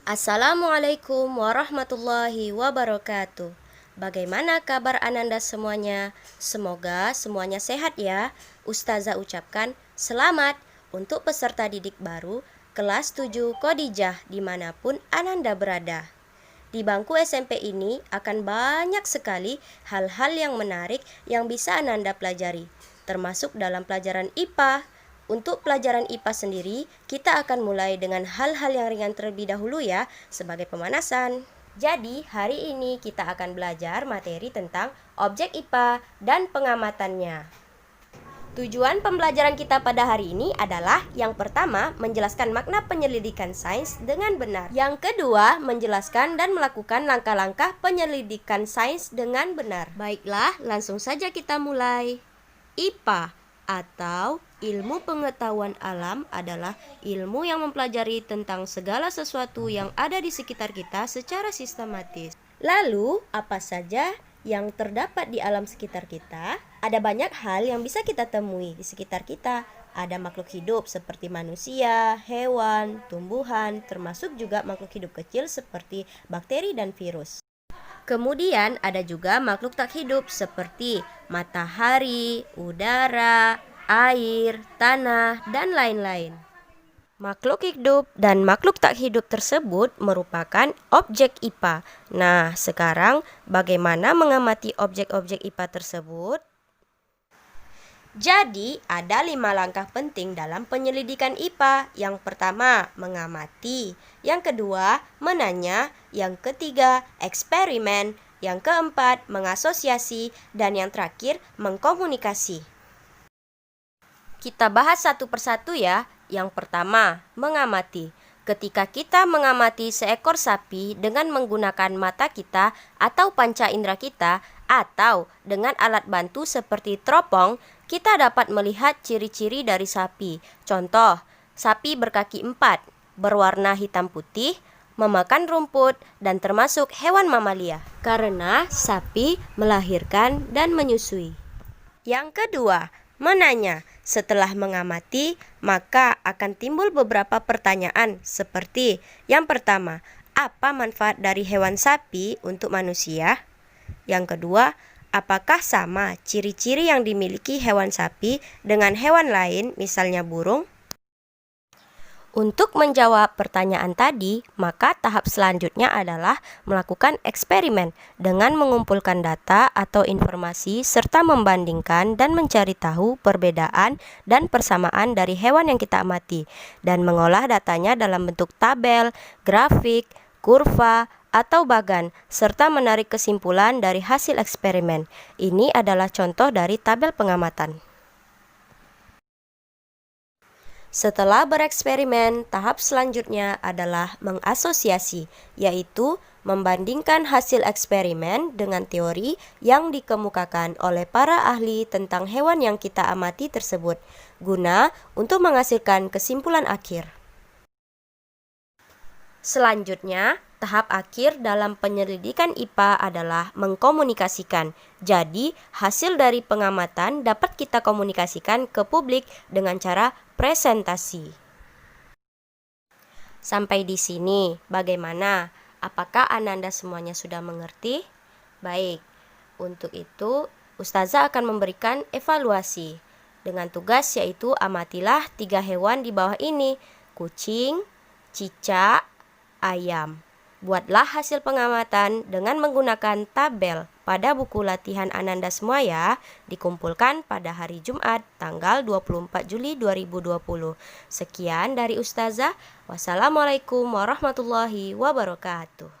Assalamualaikum warahmatullahi wabarakatuh. Bagaimana kabar Ananda semuanya? Semoga semuanya sehat ya. Ustazah ucapkan selamat untuk peserta didik baru kelas 7 Khadijah dimanapun Ananda berada. Di bangku SMP ini akan banyak sekali hal-hal yang menarik yang bisa Ananda pelajari, termasuk dalam pelajaran IPA. Untuk pelajaran IPA sendiri, kita akan mulai dengan hal-hal yang ringan terlebih dahulu ya, sebagai pemanasan. Jadi, hari ini kita akan belajar materi tentang objek IPA dan pengamatannya. Tujuan pembelajaran kita pada hari ini adalah yang pertama, menjelaskan makna penyelidikan sains dengan benar. Yang kedua, menjelaskan dan melakukan langkah-langkah penyelidikan sains dengan benar. Baiklah, langsung saja kita mulai. IPA atau ilmu pengetahuan alam adalah ilmu yang mempelajari tentang segala sesuatu yang ada di sekitar kita secara sistematis. Lalu, apa saja yang terdapat di alam sekitar kita? Ada banyak hal yang bisa kita temui di sekitar kita. Ada makhluk hidup seperti manusia, hewan, tumbuhan, termasuk juga makhluk hidup kecil seperti bakteri dan virus. Kemudian ada juga makhluk tak hidup seperti matahari, udara, air, tanah, dan lain-lain. Makhluk hidup dan makhluk tak hidup tersebut merupakan objek IPA. Nah, sekarang bagaimana mengamati objek-objek IPA tersebut? Jadi, ada 5 langkah penting dalam penyelidikan IPA. Yang pertama, mengamati. Yang kedua, menanya. Yang ketiga, eksperimen. Yang keempat, mengasosiasi. Dan yang terakhir, mengkomunikasi. Kita bahas satu persatu ya. Yang pertama, mengamati. Ketika kita mengamati seekor sapi dengan menggunakan mata kita atau panca indera kita, atau dengan alat bantu seperti teropong, kita dapat melihat ciri-ciri dari sapi. Contoh, sapi berkaki 4, berwarna hitam putih, memakan rumput, dan termasuk hewan mamalia. Karena sapi melahirkan dan menyusui. Yang kedua, menanya. Setelah mengamati, maka akan timbul beberapa pertanyaan seperti yang pertama, apa manfaat dari hewan sapi untuk manusia? Yang kedua, apakah sama ciri-ciri yang dimiliki hewan sapi dengan hewan lain, misalnya burung? Untuk menjawab pertanyaan tadi, maka tahap selanjutnya adalah melakukan eksperimen dengan mengumpulkan data atau informasi serta membandingkan dan mencari tahu perbedaan dan persamaan dari hewan yang kita amati dan mengolah datanya dalam bentuk tabel, grafik, kurva, atau bagan, serta menarik kesimpulan dari hasil eksperimen. Ini adalah contoh dari tabel pengamatan. Setelah bereksperimen, tahap selanjutnya adalah mengasosiasi, yaitu membandingkan hasil eksperimen dengan teori yang dikemukakan oleh para ahli tentang hewan yang kita amati tersebut, guna untuk menghasilkan kesimpulan akhir. Selanjutnya, tahap akhir dalam penyelidikan IPA adalah mengkomunikasikan. Jadi, hasil dari pengamatan dapat kita komunikasikan ke publik dengan cara presentasi. Sampai di sini, bagaimana? Apakah Ananda semuanya sudah mengerti? Baik, untuk itu Ustazah akan memberikan evaluasi dengan tugas yaitu amatilah 3 hewan di bawah ini, kucing, cicak, ayam. Buatlah hasil pengamatan dengan menggunakan tabel pada buku latihan Ananda semua ya. Dikumpulkan pada hari Jumat tanggal 24 Juli 2020. Sekian dari Ustazah. Wassalamualaikum warahmatullahi wabarakatuh.